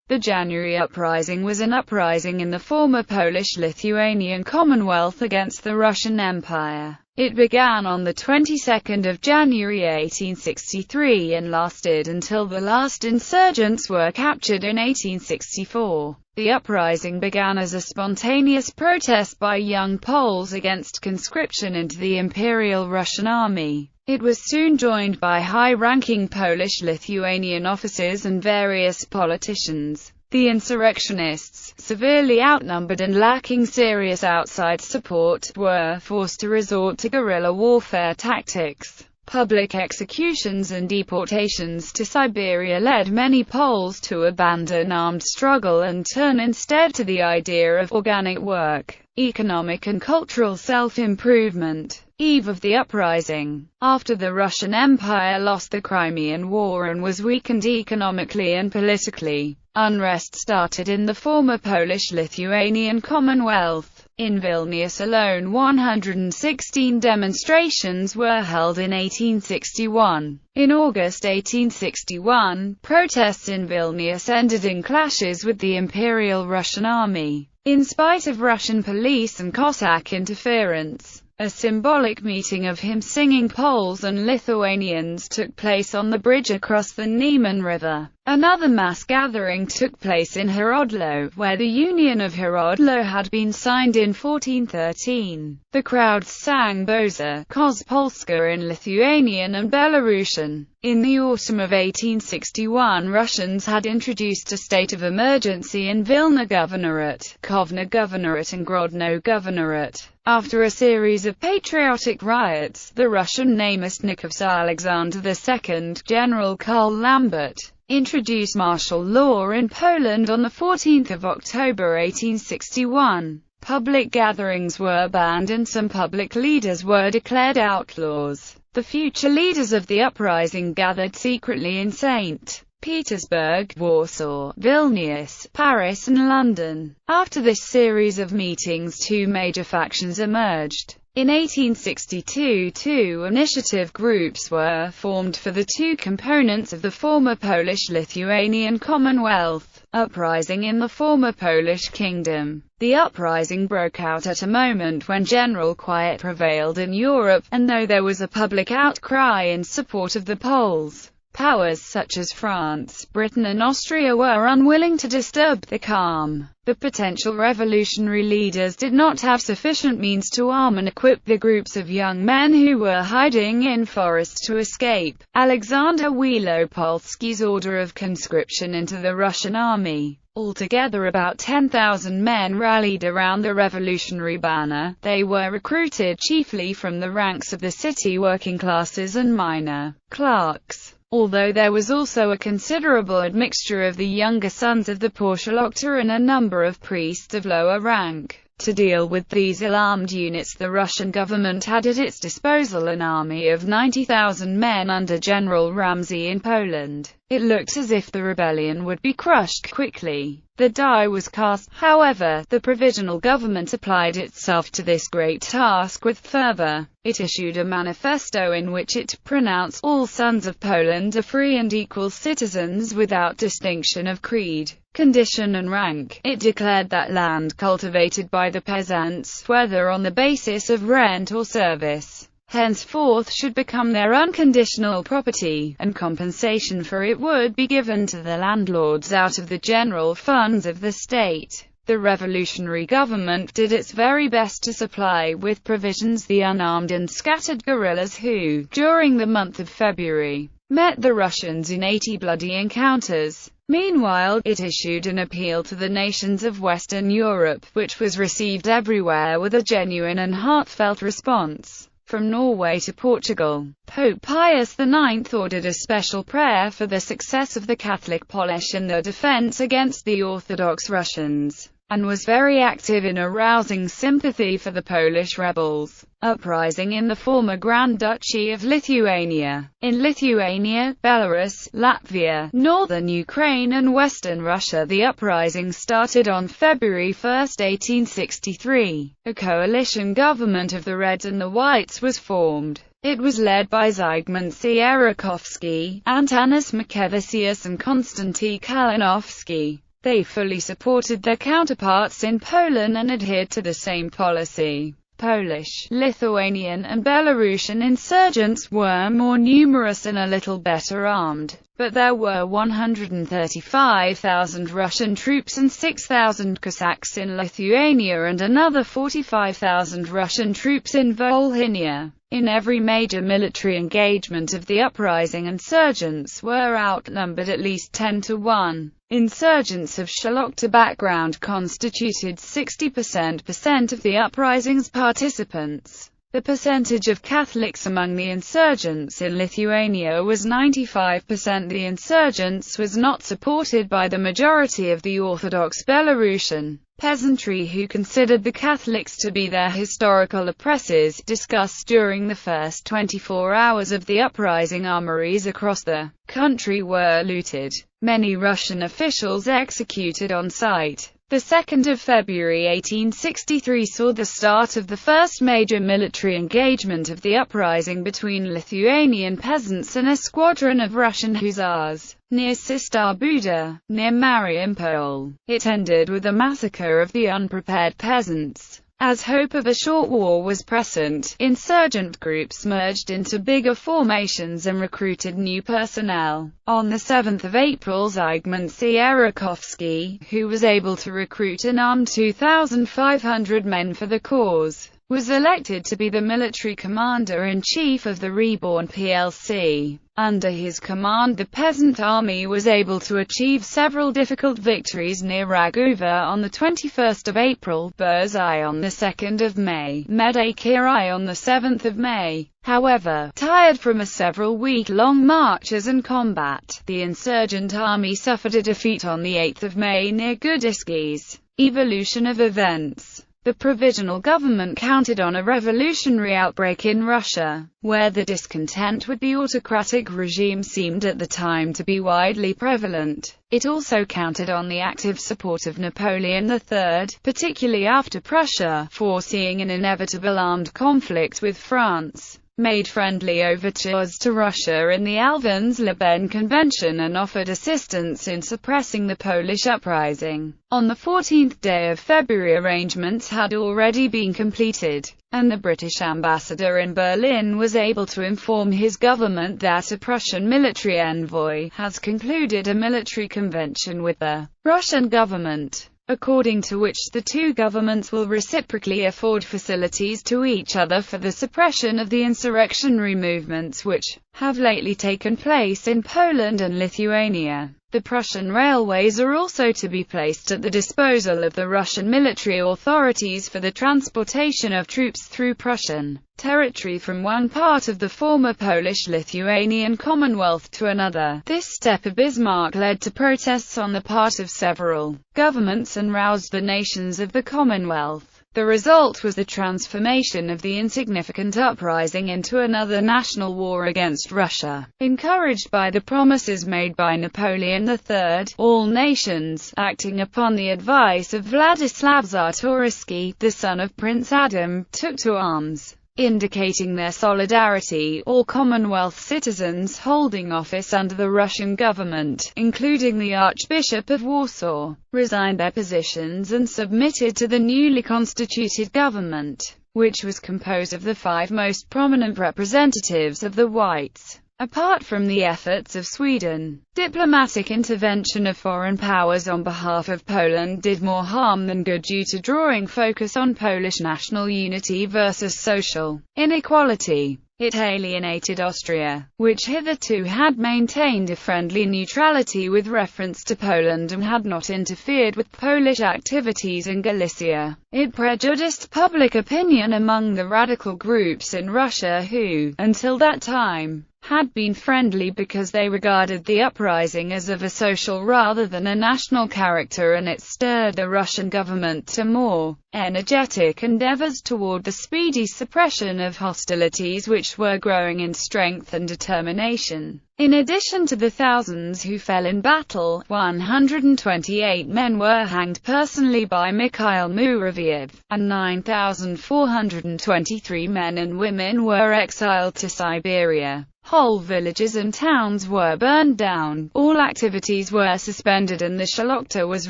The January Uprising was an uprising in the former Polish-Lithuanian Commonwealth against the Russian Empire. It began on the 22nd of January 1863 and lasted until the last insurgents were captured in 1864. The uprising began as a spontaneous protest by young Poles against conscription into the Imperial Russian Army. It was soon joined by high-ranking Polish-Lithuanian officers and various politicians. The insurrectionists, severely outnumbered and lacking serious outside support, were forced to resort to guerrilla warfare tactics. Public executions and deportations to Siberia led many Poles to abandon armed struggle and turn instead to the idea of organic work, economic and cultural self-improvement. Eve of the uprising. After the Russian Empire lost the Crimean War and was weakened economically and politically, unrest started in the former Polish-Lithuanian Commonwealth. In Vilnius alone 116 demonstrations were held in 1861. In August 1861, protests in Vilnius ended in clashes with the Imperial Russian Army. In spite of Russian police and Cossack interference, a symbolic meeting of hymn-singing Poles and Lithuanians took place on the bridge across the Niemen River. Another mass gathering took place in Horodlo, where the Union of Horodlo had been signed in 1413. The crowds sang Boza, Koz Polska in Lithuanian and Belarusian. In the autumn of 1861, Russians had introduced a state of emergency in Vilna Governorate, Kovna Governorate and Grodno Governorate. After a series of patriotic riots, the Russian Namestnikovs Alexander II, General Karl Lambert, introduced martial law in Poland on 14 October 1861. Public gatherings were banned and some public leaders were declared outlaws. The future leaders of the uprising gathered secretly in St. Petersburg, Warsaw, Vilnius, Paris and London. After this series of meetings, two major factions emerged. In 1862, two initiative groups were formed for the two components of the former Polish-Lithuanian Commonwealth. Uprising in the former Polish Kingdom. The uprising broke out at a moment when general quiet prevailed in Europe, and though there was a public outcry in support of the Poles, powers such as France, Britain and Austria were unwilling to disturb the calm. The potential revolutionary leaders did not have sufficient means to arm and equip the groups of young men who were hiding in forests to escape Alexander Wielopolski's order of conscription into the Russian army. Altogether about 10,000 men rallied around the revolutionary banner. They were recruited chiefly from the ranks of the city working classes and minor clerks, although there was also a considerable admixture of the younger sons of the Porsche and a number of priests of lower rank. To deal with these alarmed units, the Russian government had at its disposal an army of 90,000 men under General Ramsay in Poland. It looked as if the rebellion would be crushed quickly. The die was cast, however. The provisional government applied itself to this great task with fervor. It issued a manifesto in which it pronounced all sons of Poland are free and equal citizens without distinction of creed, condition and rank. It declared that land cultivated by the peasants, whether on the basis of rent or service, henceforth should become their unconditional property, and compensation for it would be given to the landlords out of the general funds of the state. The revolutionary government did its very best to supply with provisions the unarmed and scattered guerrillas who, during the month of February, met the Russians in 80 bloody encounters. Meanwhile, it issued an appeal to the nations of Western Europe, which was received everywhere with a genuine and heartfelt response. From Norway to Portugal, Pope Pius IX ordered a special prayer for the success of the Catholic Polish in their defense against the Orthodox Russians, and was very active in arousing sympathy for the Polish rebels. Uprising in the former Grand Duchy of Lithuania. In Lithuania, Belarus, Latvia, northern Ukraine and western Russia, the uprising started on February 1, 1863. A coalition government of the Reds and the Whites was formed. It was led by Zygmunt Sierakowski, Antanas Makevicius and Konstanty Kalinowski. They fully supported their counterparts in Poland and adhered to the same policy. Polish, Lithuanian and Belarusian insurgents were more numerous and a little better armed, but there were 135,000 Russian troops and 6,000 Cossacks in Lithuania and another 45,000 Russian troops in Volhynia. In every major military engagement of the uprising, insurgents were outnumbered at least 10-1. Insurgents of Szlachta background constituted 60% of the uprising's participants. The percentage of Catholics among the insurgents in Lithuania was 95%. The insurgents was not supported by the majority of the Orthodox Belarusian peasantry, who considered the Catholics to be their historical oppressors. Discussed during the first 24 hours of the uprising, armories across the country were looted. Many Russian officials executed on sight. The 2nd of February 1863 saw the start of the first major military engagement of the uprising between Lithuanian peasants and a squadron of Russian hussars, near Sistar Buda, near Mariupol. It ended with a massacre of the unprepared peasants. As hope of a short war was present, insurgent groups merged into bigger formations and recruited new personnel. On the 7th of April, Zygmunt Sierakovsky, who was able to recruit and arm 2,500 men for the cause, was elected to be the military commander-in-chief of the reborn PLC. Under his command, the peasant army was able to achieve several difficult victories near Ragova on the 21st of April, Burzai on the 2nd of May, Medakirai on the 7th of May. However, tired from a several-week-long marches and combat, the insurgent army suffered a defeat on the 8th of May near Gudiskis. Evolution of events. The provisional government counted on a revolutionary outbreak in Russia, where the discontent with the autocratic regime seemed at the time to be widely prevalent. It also counted on the active support of Napoleon III, particularly after Prussia, foreseeing an inevitable armed conflict with France, made friendly overtures to Russia in the Alvins-Leben Convention and offered assistance in suppressing the Polish uprising. On the 14th day of February, arrangements had already been completed, and the British ambassador in Berlin was able to inform his government that a Prussian military envoy has concluded a military convention with the Russian government, according to which the two governments will reciprocally afford facilities to each other for the suppression of the insurrectionary movements which have lately taken place in Poland and Lithuania. The Prussian railways are also to be placed at the disposal of the Russian military authorities for the transportation of troops through Prussian territory from one part of the former Polish-Lithuanian Commonwealth to another. This step of Bismarck led to protests on the part of several governments and roused the nations of the Commonwealth. The result was the transformation of the insignificant uprising into another national war against Russia. Encouraged by the promises made by Napoleon III, all nations, acting upon the advice of Vladislav Czartoryski, the son of Prince Adam, took to arms. Indicating their solidarity, all Commonwealth citizens holding office under the Russian government, including the Archbishop of Warsaw, resigned their positions and submitted to the newly constituted government, which was composed of the 5 most prominent representatives of the whites. Apart from the efforts of Sweden, diplomatic intervention of foreign powers on behalf of Poland did more harm than good due to drawing focus on Polish national unity versus social inequality. It alienated Austria, which hitherto had maintained a friendly neutrality with reference to Poland and had not interfered with Polish activities in Galicia. It prejudiced public opinion among the radical groups in Russia who, until that time, had been friendly because they regarded the uprising as of a social rather than a national character, and it stirred the Russian government to more energetic endeavors toward the speedy suppression of hostilities which were growing in strength and determination. In addition to the thousands who fell in battle, 128 men were hanged personally by Mikhail Muraviev, and 9,423 men and women were exiled to Siberia. Whole villages and towns were burned down, all activities were suspended, and the Szlachta was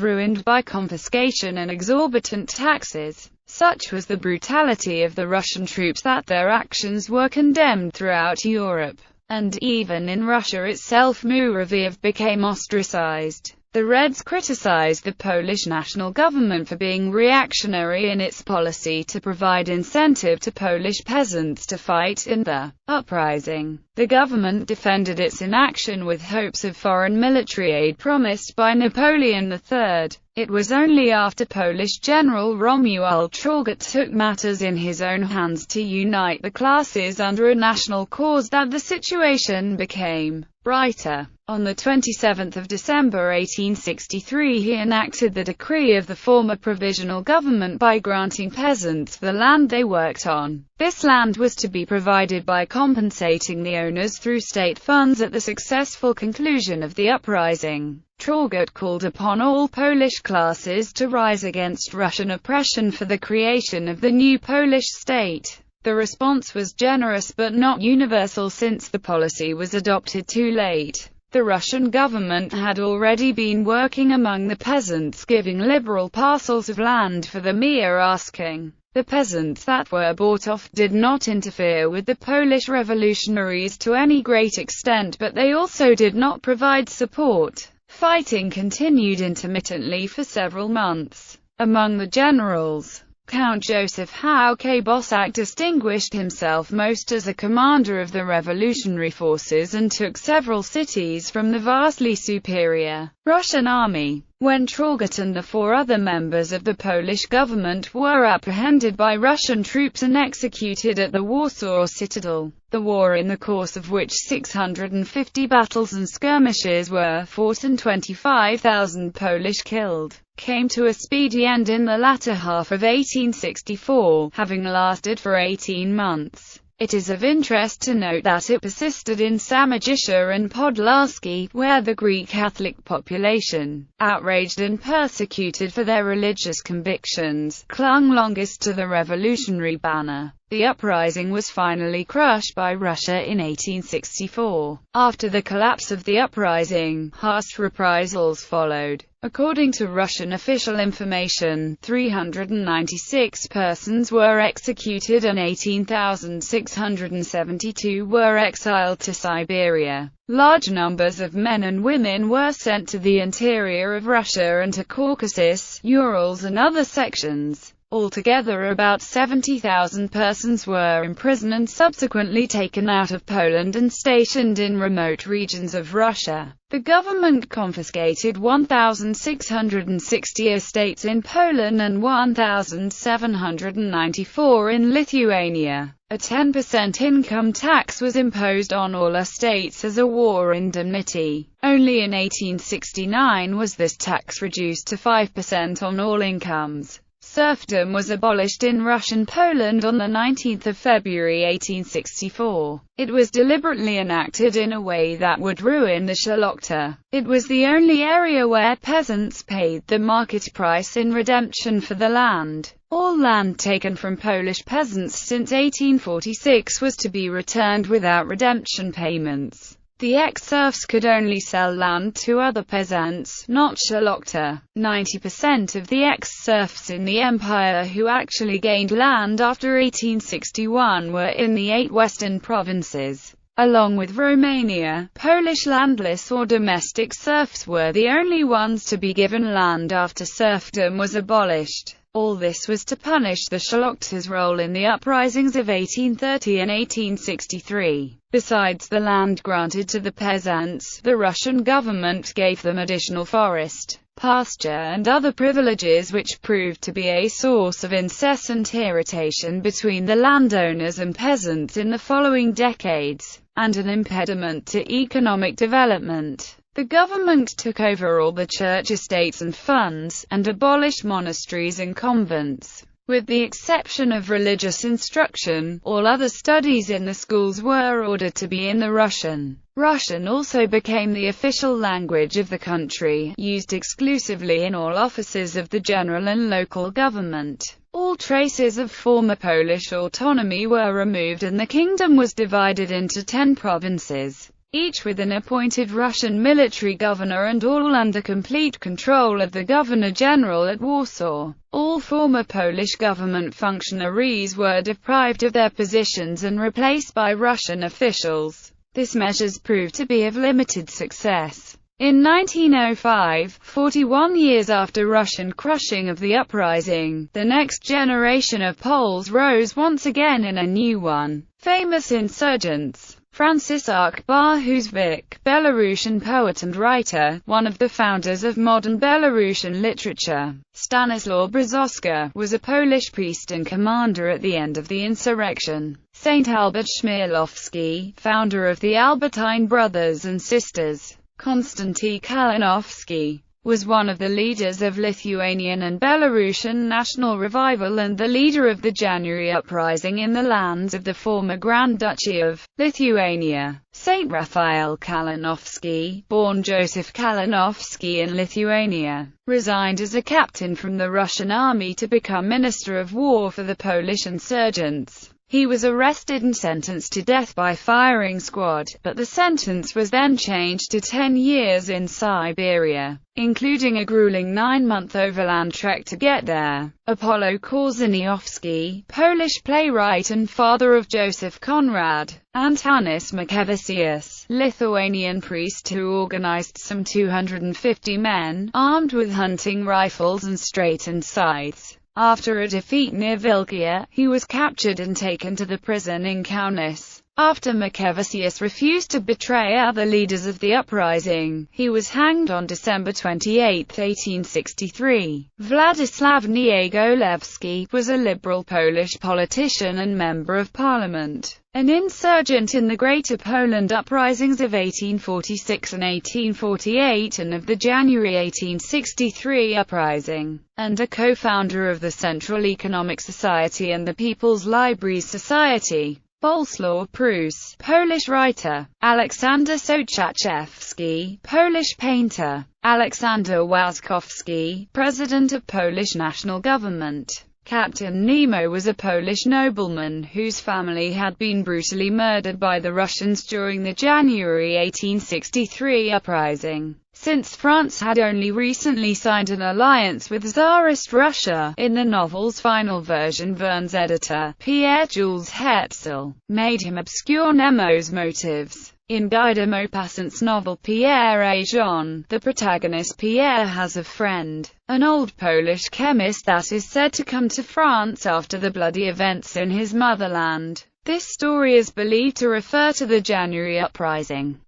ruined by confiscation and exorbitant taxes. Such was the brutality of the Russian troops that their actions were condemned throughout Europe, and even in Russia itself Muravyov became ostracized. The Reds criticized the Polish national government for being reactionary in its policy to provide incentive to Polish peasants to fight in the uprising. The government defended its inaction with hopes of foreign military aid promised by Napoleon III. It was only after Polish General Romuald Traugott took matters in his own hands to unite the classes under a national cause that the situation became brighter. On 27 December 1863 he enacted the decree of the former provisional government by granting peasants the land they worked on. This land was to be provided by compensating the owners through state funds. At the successful conclusion of the uprising, Traugott called upon all Polish classes to rise against Russian oppression for the creation of the new Polish state. The response was generous but not universal, since the policy was adopted too late. The Russian government had already been working among the peasants, giving liberal parcels of land for the mere asking. The peasants that were bought off did not interfere with the Polish revolutionaries to any great extent, but they also did not provide support. Fighting continued intermittently for several months. Among the generals, Count Joseph Hauke-Bosak distinguished himself most as a commander of the revolutionary forces and took several cities from the vastly superior Russian army. When Traugott and the 4 other members of the Polish government were apprehended by Russian troops and executed at the Warsaw Citadel, the war, in the course of which 650 battles and skirmishes were fought and 25,000 Polish killed, came to a speedy end in the latter half of 1864, having lasted for 18 months. It is of interest to note that it persisted in Samogitia and Podlaski, where the Greek Catholic population, outraged and persecuted for their religious convictions, clung longest to the revolutionary banner. The uprising was finally crushed by Russia in 1864. After the collapse of the uprising, harsh reprisals followed. According to Russian official information, 396 persons were executed and 18,672 were exiled to Siberia. Large numbers of men and women were sent to the interior of Russia and to Caucasus, Urals and other sections. Altogether about 70,000 persons were imprisoned and subsequently taken out of Poland and stationed in remote regions of Russia. The government confiscated 1,660 estates in Poland and 1,794 in Lithuania. A 10% income tax was imposed on all estates as a war indemnity. Only in 1869 was this tax reduced to 5% on all incomes. Serfdom was abolished in Russian Poland on 19 February 1864. It was deliberately enacted in a way that would ruin the Szlachta. It was the only area where peasants paid the market price in redemption for the land. All land taken from Polish peasants since 1846 was to be returned without redemption payments. The ex-serfs could only sell land to other peasants, not Szlachta. 90% of the ex-serfs in the empire who actually gained land after 1861 were in the 8 western provinces. Along with Romania, Polish landless or domestic serfs were the only ones to be given land after serfdom was abolished. All this was to punish the Szlachta's role in the uprisings of 1830 and 1863. Besides the land granted to the peasants, the Russian government gave them additional forest, pasture and other privileges, which proved to be a source of incessant irritation between the landowners and peasants in the following decades, and an impediment to economic development. The government took over all the church estates and funds, and abolished monasteries and convents. With the exception of religious instruction, all other studies in the schools were ordered to be in the Russian Russian also became the official language of the country, used exclusively in all offices of the general and local government. All traces of former Polish autonomy were removed and the kingdom was divided into 10 provinces, each with an appointed Russian military governor and all under complete control of the Governor-General at Warsaw. All former Polish government functionaries were deprived of their positions and replaced by Russian officials. This measures proved to be of limited success. In 1905, 41 years after Russian crushing of the uprising, the next generation of Poles rose once again in a new one. Famous insurgents: Franciszek Bohuszewicz, Belarusian poet and writer, one of the founders of modern Belarusian literature. Stanislaw Brzozowska was a Polish priest and commander at the end of the insurrection. Saint Albert Chmielowski, founder of the Albertine Brothers and Sisters. Konstanty Kalinowski was one of the leaders of Lithuanian and Belarusian national revival and the leader of the January uprising in the lands of the former Grand Duchy of Lithuania. Saint Raphael Kalinowski, born Joseph Kalinowski in Lithuania, resigned as a captain from the Russian army to become Minister of War for the Polish insurgents. He was arrested and sentenced to death by firing squad, but the sentence was then changed to 10 years in Siberia, including a grueling 9-month overland trek to get there. Apollo Korzeniowski, Polish playwright and father of Joseph Conrad. Antanas Makevicius, Lithuanian priest who organized some 250 men, armed with hunting rifles and straightened scythes. After a defeat near Vilkia, he was captured and taken to the prison in Kaunas. After Makevicius refused to betray other leaders of the uprising, he was hanged on December 28, 1863. Władysław Niegolewski was a liberal Polish politician and member of parliament, an insurgent in the Greater Poland uprisings of 1846 and 1848 and of the January 1863 uprising, and a co-founder of the Central Economic Society and the People's Libraries Society. Bolesław Prus, Polish writer. Aleksander Sochaczewski, Polish painter. Aleksander Łaskowski, President of Polish National Government. Captain Nemo was a Polish nobleman whose family had been brutally murdered by the Russians during the January 1863 uprising. Since France had only recently signed an alliance with Tsarist Russia, in the novel's final version Verne's editor, Pierre-Jules Hetzel, made him obscure Nemo's motives. In Guy de Maupassant's novel Pierre et Jean, the protagonist Pierre has a friend, an old Polish chemist that is said to come to France after the bloody events in his motherland. This story is believed to refer to the January uprising.